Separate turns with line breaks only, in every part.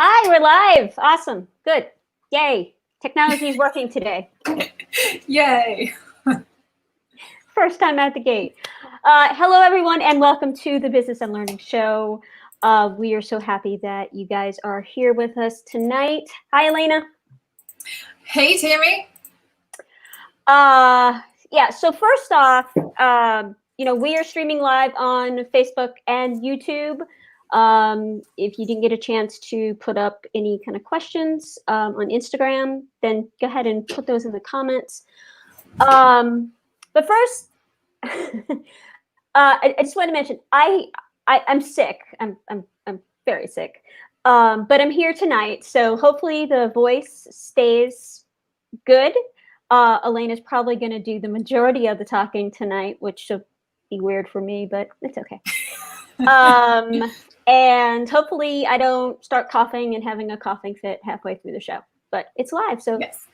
Hi, we're live. Awesome. Good. Yay. Technology is working today.
Yay.
First time out the gate. Hello, everyone, and welcome to the Business and Learning Show. We are so happy that you guys are here with us tonight. Hi, Alaina.
Hey, Tammy.
So first off, we are streaming live on Facebook and YouTube. If you didn't get a chance to put up any kind of questions on Instagram, then go ahead and put those in the comments. But first, I just want to mention I'm sick. I'm very sick. But I'm here tonight, so hopefully the voice stays good. Alaina's probably going to do the majority of the talking tonight, which should be weird for me, but it's okay. And hopefully I don't start coughing and having a coughing fit halfway through the show. But it's live, so
yes.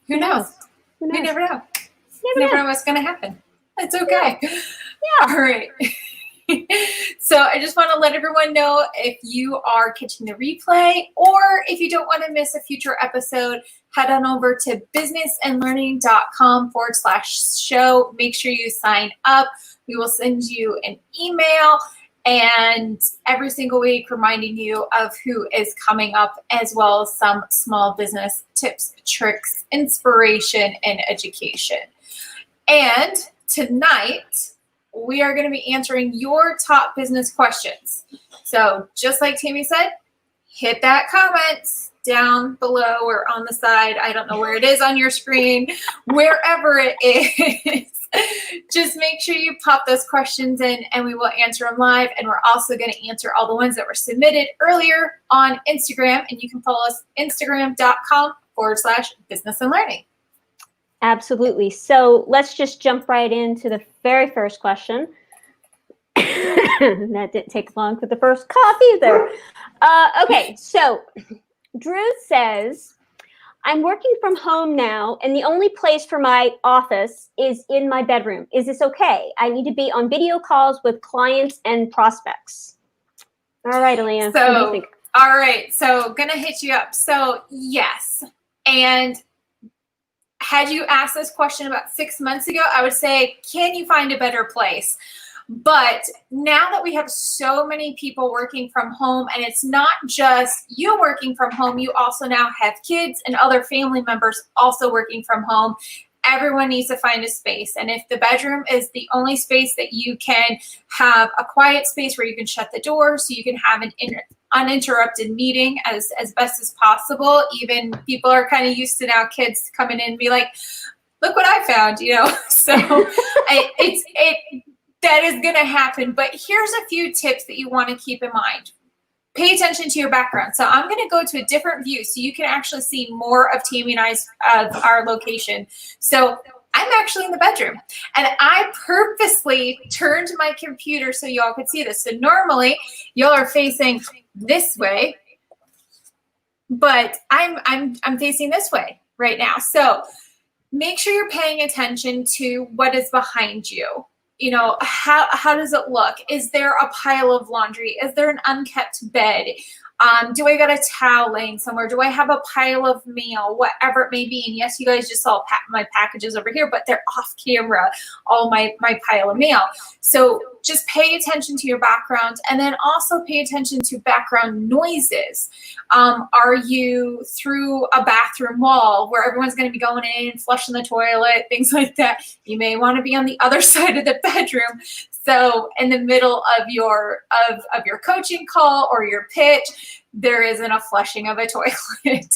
Who knows?
Who knows?
You never know. You never know what's going to happen. It's okay.
Yeah.
All right. So I just want to let everyone know, if you are catching the replay or if you don't want to miss a future episode, head on over to businessandlearning.com/show. Make sure you sign up. We will send you an email and every single week reminding you of who is coming up, as well as some small business tips, tricks, inspiration, and education. And tonight, we are going to be answering your top business questions. So just like Tammy said, hit that comment down below or on the side. I don't know where it is on your screen, wherever it is. Just make sure you pop those questions in and we will answer them live. And we're also going to answer all the ones that were submitted earlier on Instagram. And you can follow us Instagram.com/business and learning.
Absolutely. So let's just jump right into the very first question. That didn't take long for the first coffee there. Okay, so Drew says, I'm working from home now, and the only place for my office is in my bedroom. Is this okay? I need to be on video calls with clients and prospects. All right, Alaina, what do you think?
All right, so gonna hit you up. So yes, and had you asked this question about 6 months ago, I would say, can you find a better place? But now that we have so many people working from home, and it's not just you working from home, you also now have kids and other family members also working from home. Everyone needs to find a space. And if the bedroom is the only space that you can have a quiet space where you can shut the door so you can have an uninterrupted meeting as best as possible. Even people are kind of used to now kids coming in and be like, look what I found, So that is going to happen. But here's a few tips that you want to keep in mind. Pay attention to your background. So I'm going to go to a different view so you can actually see more of Tammy and our location. So I'm actually in the bedroom, and I purposely turned my computer so y'all could see this. So normally y'all are facing this way, but I'm facing this way right now. So make sure you're paying attention to what is behind you. How does it look? Is there a pile of laundry? Is there an unkept bed? Do I got a towel laying somewhere? Do I have a pile of mail? Whatever it may be. And yes, you guys just saw my packages over here, but they're off camera, all my pile of mail. So just pay attention to your background, and then also pay attention to background noises. Are you through a bathroom wall where everyone's going to be going in, flushing the toilet, things like that? You may want to be on the other side of the bedroom. So in the middle of your coaching call or your pitch, there isn't a flushing of a toilet.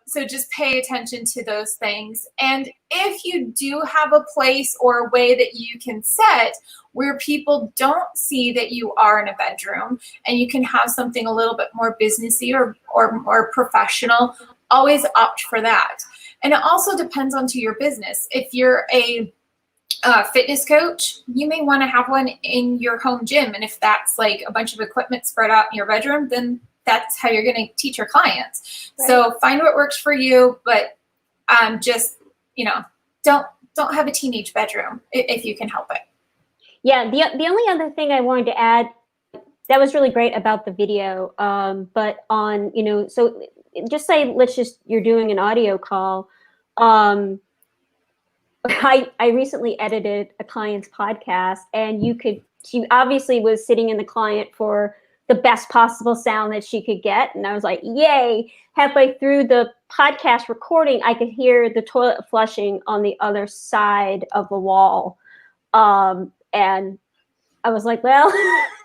So just pay attention to those things. And if you do have a place or a way that you can set where people don't see that you are in a bedroom, and you can have something a little bit more businessy or more professional, always opt for that. And it also depends on your business. If you're a fitness coach, you may want to have one in your home gym. And if that's like a bunch of equipment spread out in your bedroom, then that's how you're going to teach your clients. Right. So find what works for you, but just, don't have a teenage bedroom if you can help it.
Yeah. The only other thing I wanted to add that was really great about the video. But on, so just say, you're doing an audio call. I recently edited a client's podcast, and she obviously was sitting in the client for the best possible sound that she could get. And I was like, yay. Halfway through the podcast recording, I could hear the toilet flushing on the other side of the wall. And I was like, well,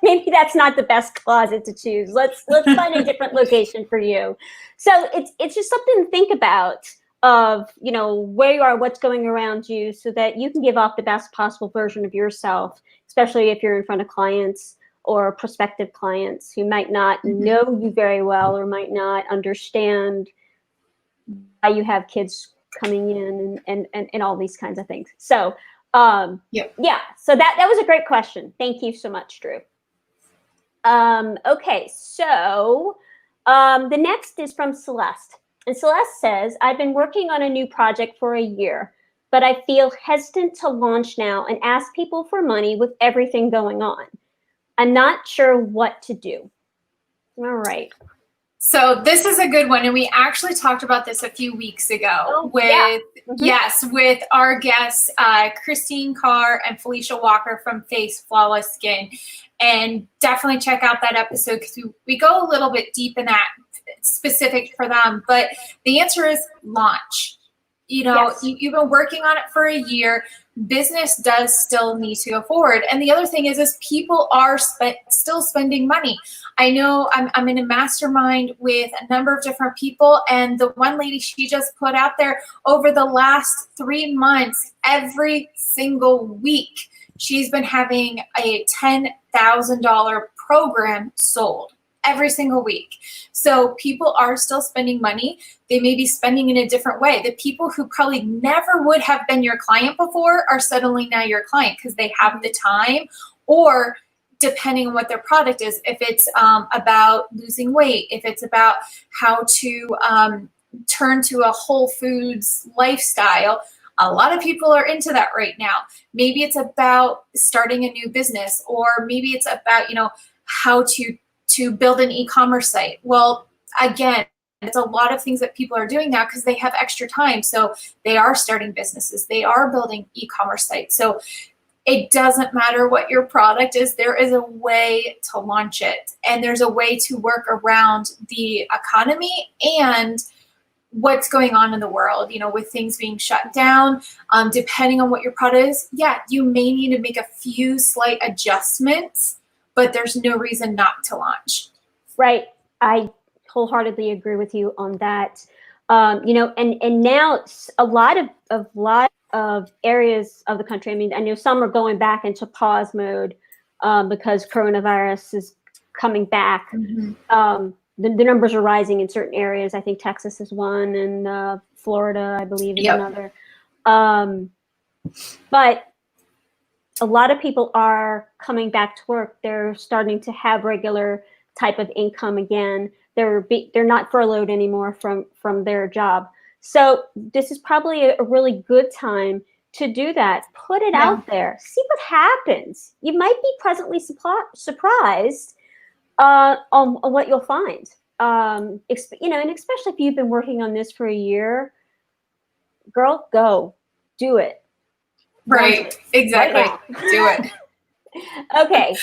maybe that's not the best closet to choose. Let's find a different location for you. So it's just something to think about, of where you are, what's going around you, so that you can give off the best possible version of yourself, especially if you're in front of clients or prospective clients who might not know you very well or might not understand why you have kids coming in and all these kinds of things. So yeah, so that was a great question. Thank you so much, Drew. Okay, so the next is from Celeste. And Celeste says, I've been working on a new project for a year, but I feel hesitant to launch now and ask people for money with everything going on. I'm not sure what to do. All right.
So this is a good one, and we actually talked about this a few weeks ago with our guests, Christine Carr and Felicia Walker from Face Flawless Skin. And definitely check out that episode, because we go a little bit deep in that, specific for them. But the answer is launch. You've been working on it for a year. Business does still need to go forward. And the other thing is people are still spending money. I know I'm in a mastermind with a number of different people, and the one lady, she just put out there, over the last 3 months, every single week, she's been having a $10,000 program sold every single week. So people are still spending money. They may be spending in a different way. The people who probably never would have been your client before are suddenly now your client, because they have the time, or depending on what their product is, if it's about losing weight, if it's about how to turn to a whole foods lifestyle. A lot of people are into that right now. Maybe it's about starting a new business, or maybe it's about, how to build an e-commerce site. Well, again, it's a lot of things that people are doing now because they have extra time. So they are starting businesses. They are building e-commerce sites. So it doesn't matter what your product is. There is a way to launch it. And there's a way to work around the economy and what's going on in the world, with things being shut down, depending on what your product is. Yeah, you may need to make a few slight adjustments, but there's no reason not to launch.
Right. I wholeheartedly agree with you on that. And now a lot of areas of the country, I mean, I know some are going back into pause mode because coronavirus is coming back. Mm-hmm. The numbers are rising in certain areas. I think Texas is one, and Florida, I believe, is another. But a lot of people are coming back to work. They're starting to have regular type of income again. They're not furloughed anymore from their job. So this is probably a really good time to do that. Put it out there. See what happens. You might be pleasantly surprised on what you'll find. And especially if you've been working on this for a year, girl, go do it.
Right. Exactly. Right, do it.
Okay.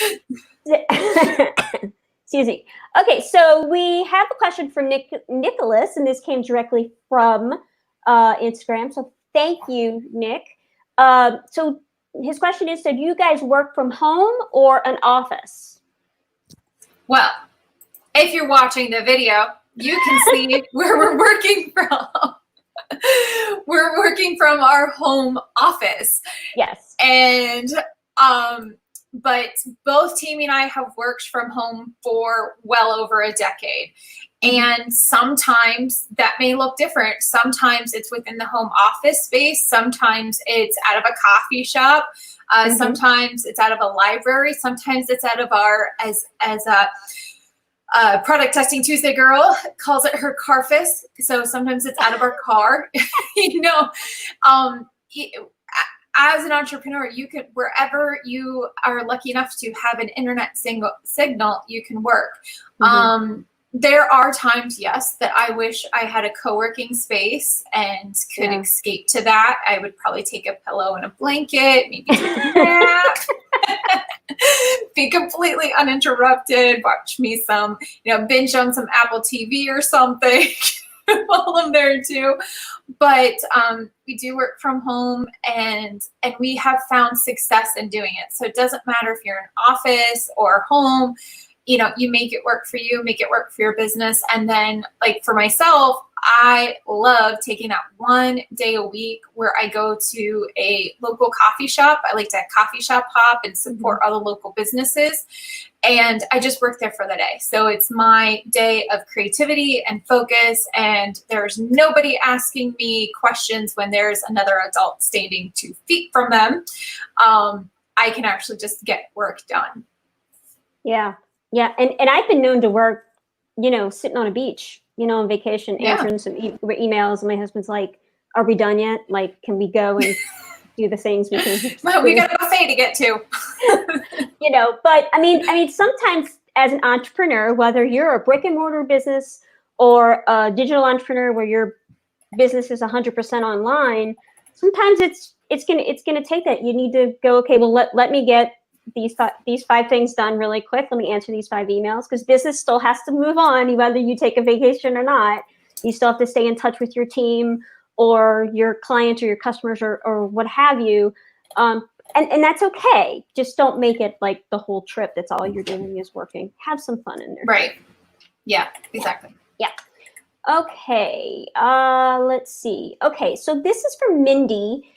Excuse me. Okay, so we have a question from Nicholas, and this came directly from Instagram. So thank you, Nick. So his question is, so do you guys work from home or an office?
Well, if you're watching the video, you can see where we're working from. We're working from our home office.
Yes.
And but both Tammy and I have worked from home for well over a decade. And sometimes that may look different. Sometimes it's within the home office space. Sometimes it's out of a coffee shop. Sometimes it's out of a library. Sometimes it's out of our, as a Product Testing Tuesday girl calls it her carfus. So sometimes it's out of our car. as an entrepreneur, you can, wherever you are lucky enough to have an internet signal, you can work. There are times, yes, that I wish I had a co-working space and could escape to that. I would probably take a pillow and a blanket, maybe take a nap, be completely uninterrupted, watch me some, binge on some Apple TV or something while I'm there too. But we do work from home, and we have found success in doing it. So it doesn't matter if you're in office or home. You make it work for you, make it work for your business. And then, like, for myself, I love taking that one day a week where I go to a local coffee shop. I like to coffee shop hop and support all the local businesses. And I just work there for the day. So it's my day of creativity and focus. And there's nobody asking me questions when there's another adult standing 2 feet from them. I can actually just get work done.
Yeah. Yeah. And I've been known to work, sitting on a beach, on vacation, answering some emails. And my husband's like, are we done yet? Like, can we go and do the things we can?
Well, we got a buffet to get to.
But I mean, sometimes as an entrepreneur, whether you're a brick and mortar business or a digital entrepreneur where your business is 100% online, sometimes it's gonna take that. You need to go, okay, well, let me get these 5 things done really quick. Let me answer these 5 emails, because business still has to move on, whether you take a vacation or not. You still have to stay in touch with your team or your clients or your customers or what have you. And that's okay. Just don't make it like the whole trip. That's all you're doing is working. Have some fun in there.
Right. Yeah, exactly.
Yeah. Okay. Let's see. Okay. So this is from Mindy.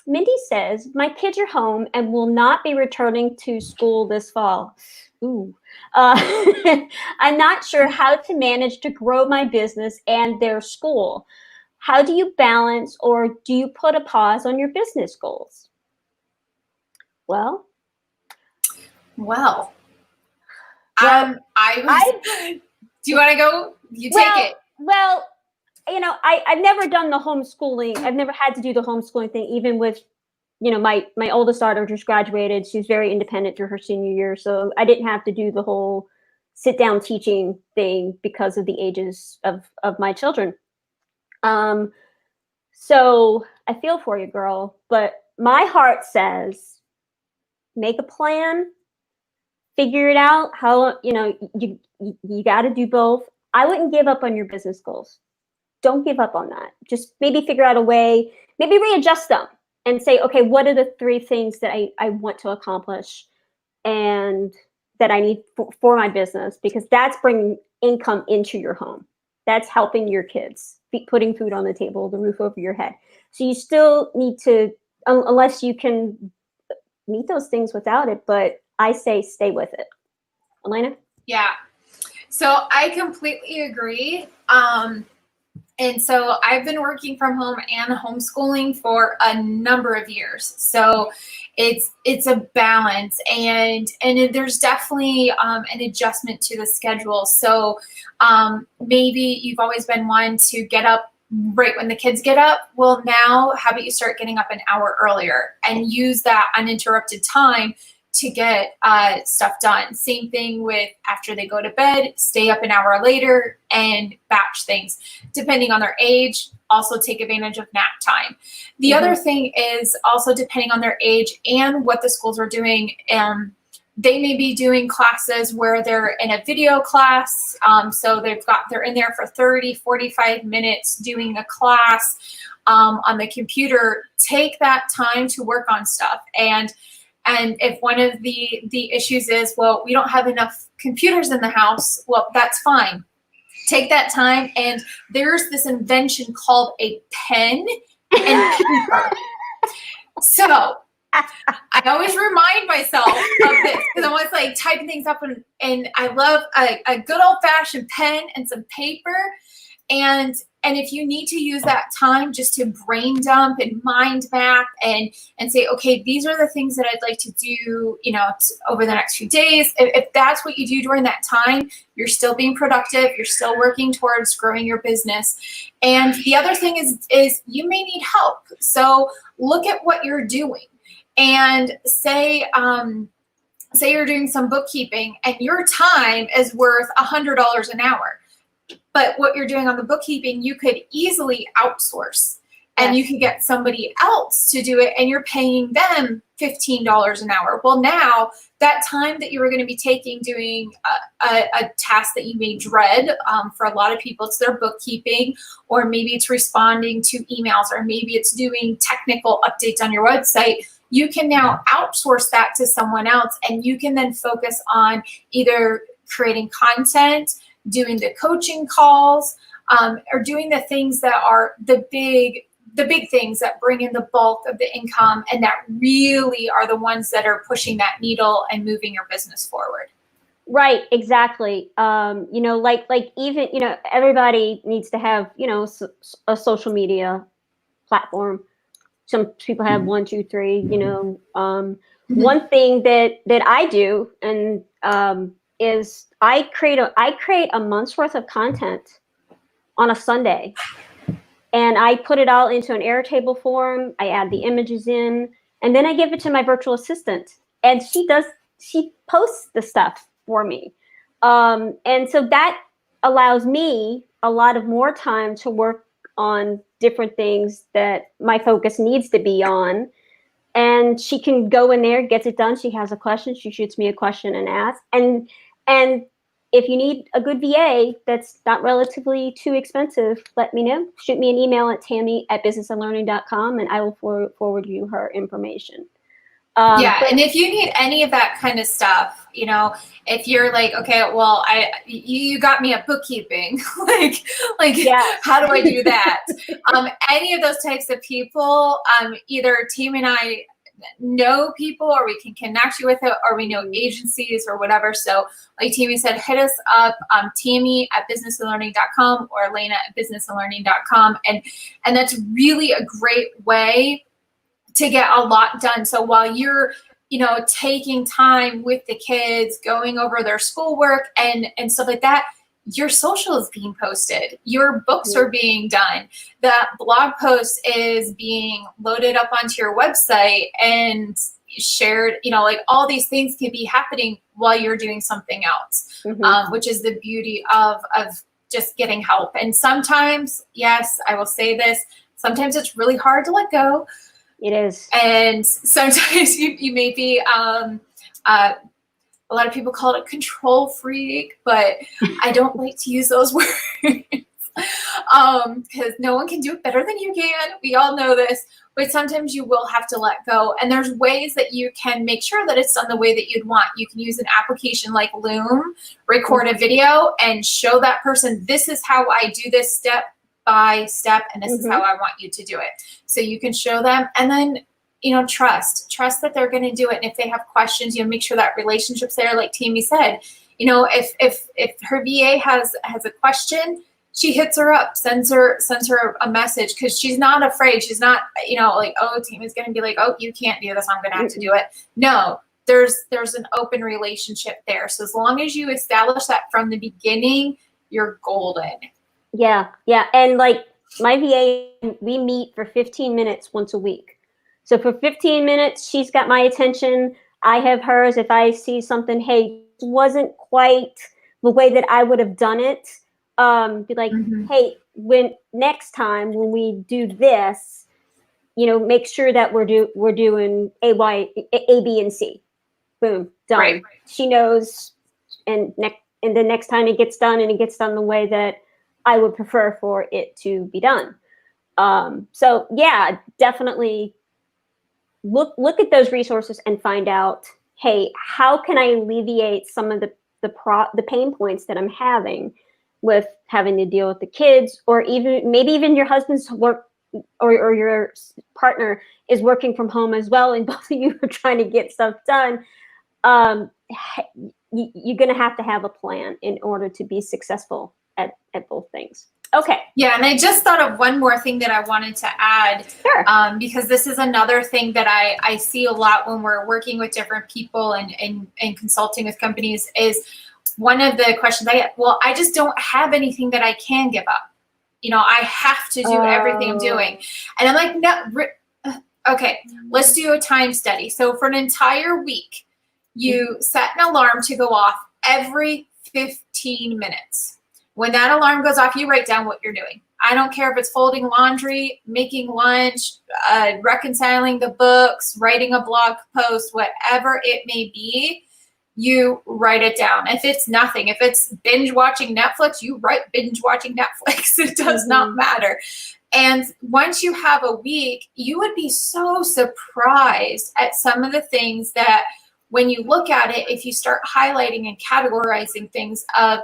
Mindy says, my kids are home and will not be returning to school this fall. Ooh. I'm not sure how to manage to grow my business and their school. How do you balance, or do you put a pause on your business goals? Well,
do you want to go? You take it.
Well, I've never done the homeschooling. I've never had to do the homeschooling thing, even with, my oldest daughter just graduated. She's very independent through her senior year. So I didn't have to do the whole sit down teaching thing because of the ages of my children. So I feel for you, girl, but my heart says, make a plan, figure it out. How, you got to do both. I wouldn't give up on your business goals. Don't give up on that. Just maybe figure out a way, maybe readjust them and say, okay, what are the 3 things that I want to accomplish and that I need for my business? Because that's bringing income into your home. That's helping your kids, putting food on the table, the roof over your head. So you still need to, unless you can meet those things without it, but I say stay with it. Alaina?
Yeah. So I completely agree. And so I've been working from home and homeschooling for a number of years. So it's a balance, and there's definitely an adjustment to the schedule. So maybe you've always been one to get up right when the kids get up. Well, now how about you start getting up an hour earlier and use that uninterrupted time to get stuff done. Same thing with after they go to bed, stay up an hour later and batch things. Depending on their age, also take advantage of nap time. The other thing is also depending on their age and what the schools are doing. They may be doing classes where they're in a video class. So they're in there for 30, 45 minutes doing a class on the computer. Take that time to work on stuff. And if one of the issues is, well, we don't have enough computers in the house, well, that's fine. Take that time, and there's this invention called a pen and paper. So I always remind myself of this because I'm always like typing things up, and I love a good old-fashioned pen and some paper. And And if you need to use that time just to brain dump and mind map and say, okay, these are the things that I'd like to do, you know, over the next few days. If that's what you do during that time, you're still being productive. You're still working towards growing your business. And the other thing is you may need help. So look at what you're doing and say you're doing some bookkeeping and your time is worth $100 an hour. But what you're doing on the bookkeeping, you could easily outsource and you can get somebody else to do it and you're paying them $15 an hour. Well, now that time that you were going to be taking doing a task that you may dread, for a lot of people, it's their bookkeeping, or maybe it's responding to emails, or maybe it's doing technical updates on your website. You can now outsource that to someone else and you can then focus on either creating content, doing the coaching calls, or doing the things that are the big things that bring in the bulk of the income and that really are the ones that are pushing that needle and moving your business forward.
Right, exactly. You know, like even, you know, everybody needs to have, you know, a social media platform. Some people have 1, 2, 3, you know. One thing that I do and is I create a month's worth of content on a Sunday, and I put it all into an Airtable form. I add the images in, and then I give it to my virtual assistant, and she posts the stuff for me, and so that allows me a lot of more time to work on different things that my focus needs to be on. And she can go in there, gets it done. She has a question, she shoots me a question and asks. And if you need a good VA that's not relatively too expensive, let me know. Shoot me an email at tammy@businessandlearning.com and I will forward you her information.
And if you need any of that kind of stuff, you know, if you're like, okay, well, you got me at bookkeeping, like,
yes.
How do I do that? Any of those types of people, either Team and I know people, or we can connect you with it, or we know agencies or whatever. So like Tammy said, hit us up, Tammy@businessandlearning.com or Alaina@businessandlearning.com. And that's really a great way to get a lot done. So while you're, you know, taking time with the kids, going over their schoolwork and stuff like that, your social is being posted, your books are being done, the blog post is being loaded up onto your website and shared, you know, like all these things can be happening while you're doing something else, which is the beauty of just getting help. And sometimes, yes, I will say this, sometimes it's really hard to let go.
It is.
And sometimes you may be, a lot of people call it a control freak, but I don't like to use those words because no one can do it better than you can. We all know this, but sometimes you will have to let go. And there's ways that you can make sure that it's done the way that you'd want. You can use an application like Loom, record a video and show that person, this is how I do this step by step, and this is how I want you to do it. So you can show them, and then, you know, trust that they're going to do it. And if they have questions, you know, make sure that relationship's there. Like Tammy said, you know, if her VA has a question, she hits her up, sends her a message, because she's not afraid. She's not, you know, like, oh, Tammy's going to be like, oh, you can't do this, I'm going to have to do it. No, there's an open relationship there. So as long as you establish that from the beginning, you're golden.
Yeah. And like my VA, we meet for 15 minutes once a week. So for 15 minutes, she's got my attention. I have hers. If I see something, hey, it wasn't quite the way that I would have done it, be like, hey, when next time when we do this, you know, make sure that we're doing A, B, and C. Boom, done. Right. She knows, and the next time it gets done, and it gets done the way that I would prefer for it to be done. So yeah, definitely look at those resources and find out, hey, how can I alleviate some of the pain points that I'm having with having to deal with the kids, or maybe even your husband's work or your partner is working from home as well, and both of you are trying to get stuff done. You're going to have a plan in order to be successful at both things. Okay.
Yeah, and I just thought of one more thing that I wanted to add,
Sure.
because this is another thing that I see a lot when we're working with different people and consulting with companies is one of the questions I get, well, I just don't have anything that I can give up. I have to do everything I'm doing. And I'm like, no, okay, let's do a time study. So for an entire week, you set an alarm to go off every 15 minutes. When that alarm goes off, you write down what you're doing. I don't care if it's folding laundry, making lunch, reconciling the books, writing a blog post, whatever it may be, you write it down. If it's nothing, if it's binge watching Netflix, you write binge watching Netflix. It does not matter. And once you have a week, you would be so surprised at some of the things that when you look at it, if you start highlighting and categorizing things of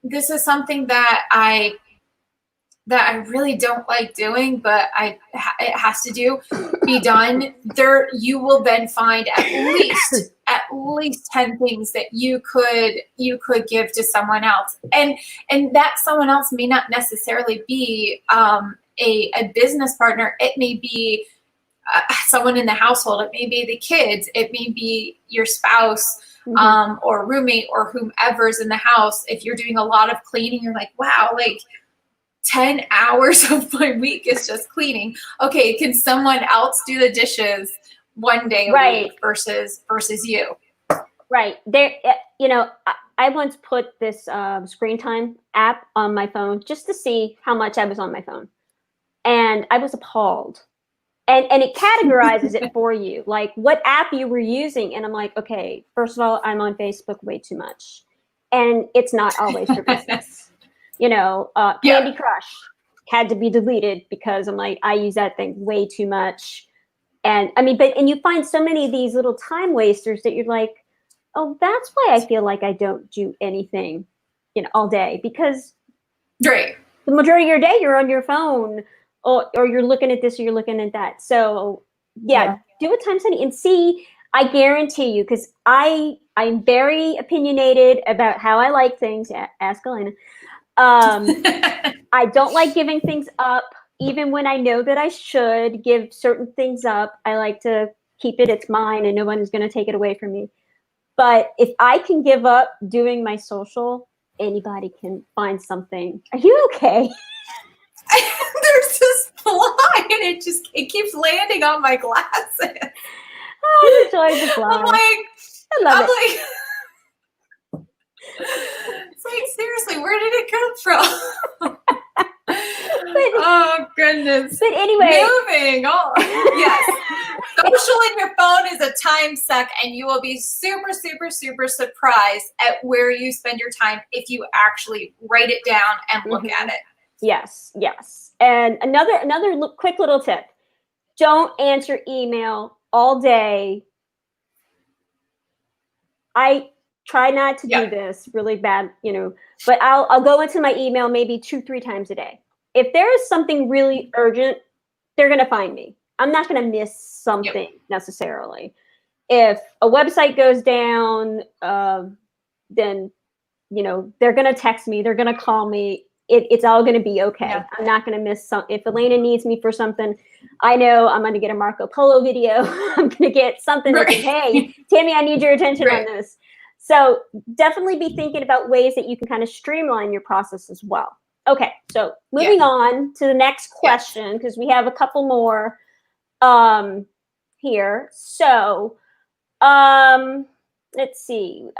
this is something that I really don't like doing, but it has to be done. There, you will then find at least 10 things that you could give to someone else, and that someone else may not necessarily be a business partner. It may be someone in the household. It may be the kids. It may be your spouse. Or roommate or whomever's in the house. If you're doing a lot of cleaning, you're like, wow, like 10 hours of my week is just cleaning. Okay, can someone else do the dishes one day a week versus you?
Right. There, I once put this screen time app on my phone just to see how much I was on my phone. And I was appalled. And it categorizes it for you, like what app you were using. And I'm like, okay, first of all, I'm on Facebook way too much. And it's not always for business. Candy Crush had to be deleted because I'm like, I use that thing way too much. And I mean, and you find so many of these little time wasters that you're like, oh, that's why I feel like I don't do anything, all day, because the majority of your day you're on your phone. Or you're looking at this or you're looking at that. So do a time study and see. I guarantee you, because I'm very opinionated about how I like things. Ask Alaina. I don't like giving things up, even when I know that I should give certain things up. I like to keep it. It's mine, and no one is going to take it away from me. But if I can give up doing my social, anybody can find something. Are you okay?
There's this fly and it keeps landing on my glasses.
Oh, the joy of the fly.
I love it. It's like, seriously, where did it come from? Oh goodness.
But anyway,
moving on. Yes. Social in your phone is a time suck, and you will be super, super, super surprised at where you spend your time if you actually write it down and look at it.
Yes. And another quick little tip. Don't answer email all day. I try not to do this really bad, but I'll go into my email maybe 2-3 times a day. If there is something really urgent, they're going to find me. I'm not going to miss something necessarily. If a website goes down, then, they're going to text me, they're going to call me. It's all going to be okay. Yeah. I'm not going to miss if Alaina needs me for something, I know I'm going to get a Marco Polo video. I'm going to get something that says, hey, Tammy, I need your attention on this. So definitely be thinking about ways that you can kind of streamline your process as well. Okay, so moving on to the next question, because we have a couple more here. So let's see.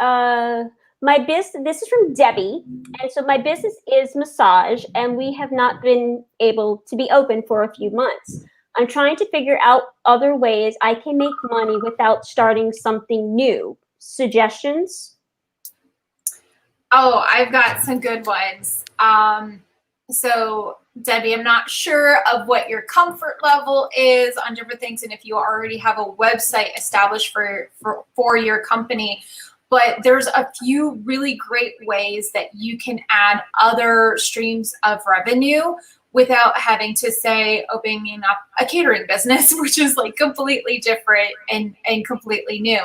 My business, this is from Debbie. And so my business is massage, and we have not been able to be open for a few months. I'm trying to figure out other ways I can make money without starting something new. Suggestions?
Oh, I've got some good ones. So Debbie, I'm not sure of what your comfort level is on different things, and if you already have a website established for your company. But there's a few really great ways that you can add other streams of revenue without having to, say, opening up a catering business, which is like completely different and completely new.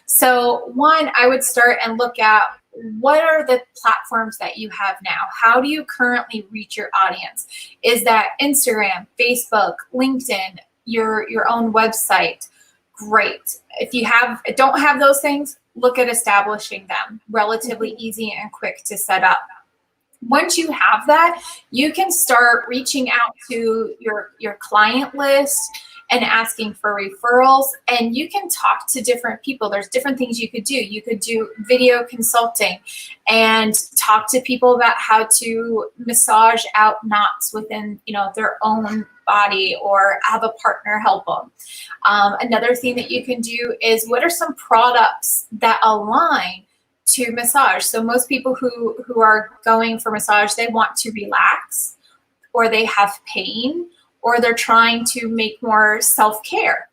So one, I would start and look at what are the platforms that you have now? How do you currently reach your audience? Is that Instagram, Facebook, LinkedIn, your own website? Great. If you don't have those things, look at establishing them. Relatively easy and quick to set up. Once you have that, you can start reaching out to your client list and asking for referrals, and you can talk to different people. There's different things you could do. You could do video consulting and talk to people about how to massage out knots within, their own body, or have a partner help them. Another thing that you can do is, what are some products that align to massage? So most people who are going for massage, they want to relax, or they have pain, or they're trying to make more self-care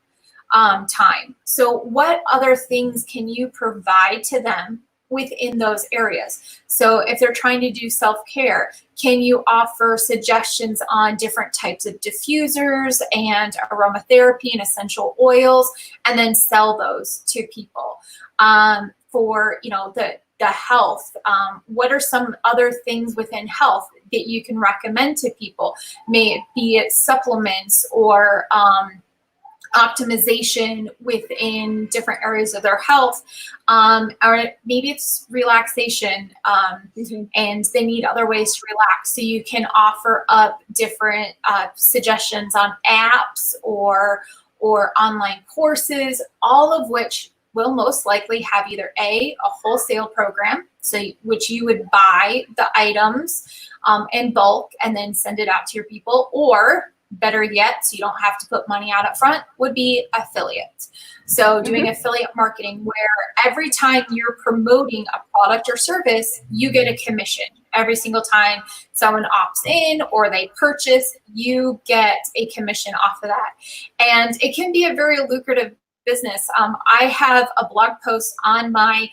time. So what other things can you provide to them within those areas? So if they're trying to do self-care, can you offer suggestions on different types of diffusers and aromatherapy and essential oils, and then sell those to people? For the health, what are some other things within health that you can recommend to people? May it supplements or optimization within different areas of their health, or maybe it's relaxation, and they need other ways to relax. So you can offer up different suggestions on apps or online courses, all of which will most likely have either a wholesale program, so which you would buy the items in bulk and then send it out to your people, or better yet, so you don't have to put money out up front, would be affiliate. So doing affiliate marketing, where every time you're promoting a product or service, you get a commission. Every single time someone opts in or they purchase, you get a commission off of that. And it can be a very lucrative business. I have a blog post on my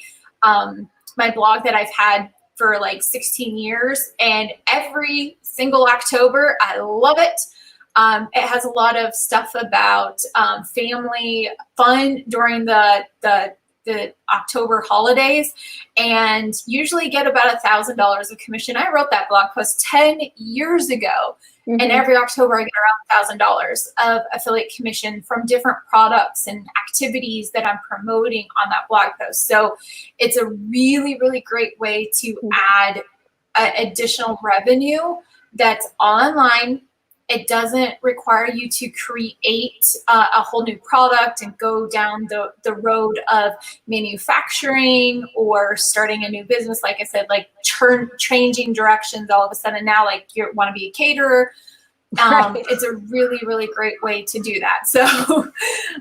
my blog that I've had for like 16 years, and every single October, I love it. It has a lot of stuff about family fun during the October holidays, and usually get about $1,000 of commission. I wrote that blog post 10 years ago. And every October I get around $1,000 of affiliate commission from different products and activities that I'm promoting on that blog post. So it's a really, really great way to add additional revenue that's online. It doesn't require you to create a whole new product and go down the road of manufacturing or starting a new business. Like I said, like changing directions all of a sudden now, like you want to be a caterer. Right. It's a really, really great way to do that. So,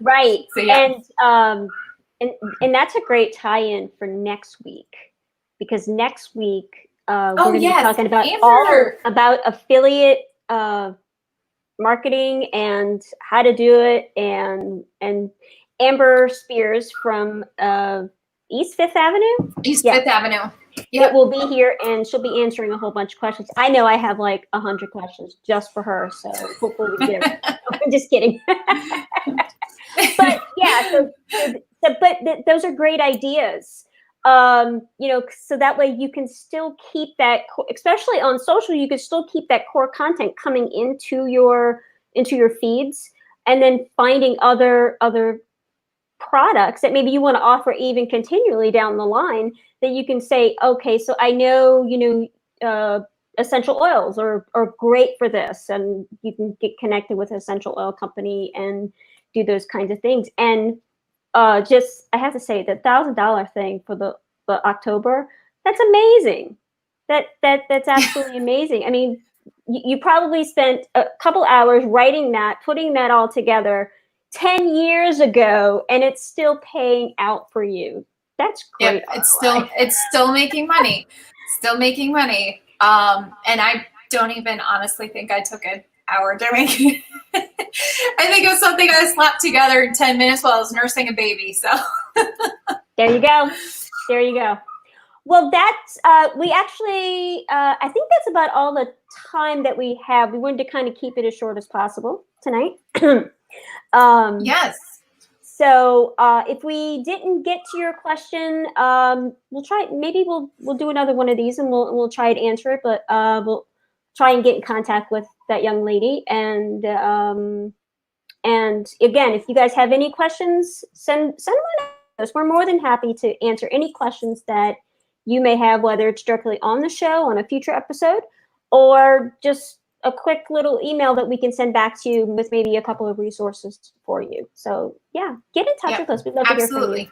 right.
So, yeah.
And that's a great tie-in for next week, because next week we're going to be talking about about affiliate marketing and how to do it, and Amber Spears from East Fifth Avenue.
Fifth Avenue.
It will be here, and she'll be answering a whole bunch of questions. I know I have like 100 questions just for her, so hopefully we get her. I'm just kidding. But yeah, but those are great ideas. So that way you can still keep that, especially on social, you can still keep that core content coming into your feeds, and then finding other products that maybe you want to offer even continually down the line, that you can say, okay, so I know, essential oils are great for this, and you can get connected with an essential oil company and do those kinds of things. And I have to say, the $1,000 thing for the October, that's amazing. That's absolutely amazing. I mean, you probably spent a couple hours writing that, putting that all together 10 years ago, and it's still paying out for you. That's great.
Yep, it's still making money. Still making money. And I don't even honestly think I took an hour doing it. I think it was something I slapped together in 10 minutes while I was nursing a baby. So
there you go. There you go. Well, that's we actually I think that's about all the time that we have. We wanted to kind of keep it as short as possible tonight.
Yes.
So if we didn't get to your question, we'll try. Maybe we'll do another one of these, and we'll try to answer it. But we'll try and get in contact with that young lady. And again, if you guys have any questions, send them us. We're more than happy to answer any questions that you may have, whether it's directly on the show on a future episode, or just a quick little email that we can send back to you with maybe a couple of resources for you. So yeah, get in touch with us. We'd love to hear from you.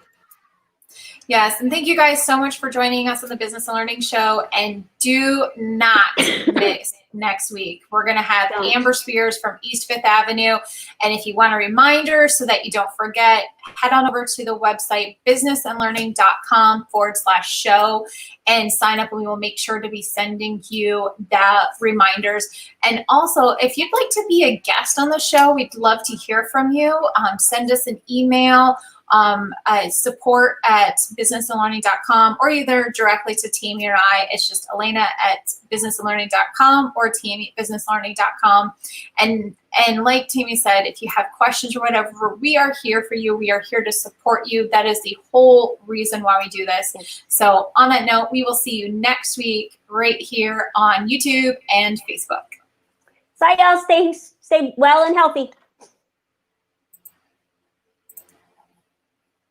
Yes, and thank you guys so much for joining us on the Business and Learning Show. And do not miss next week. We're going to have Amber Spears from East Fifth Avenue. And if you want a reminder so that you don't forget, head on over to the website businessandlearning.com/show and sign up, and we will make sure to be sending you the reminders. And also, if you'd like to be a guest on the show, we'd love to hear from you. Send us an email. Support at businessandlearning.com, or either directly to Tammy or I. It's just Alaina at businessandlearning.com or Tammy at businesslearning.com. And like Tammy said, if you have questions or whatever, we are here for you. We are here to support you. That is the whole reason why we do this. So on that note, we will see you next week right here on YouTube and Facebook.
Bye, y'all. Stay well and healthy.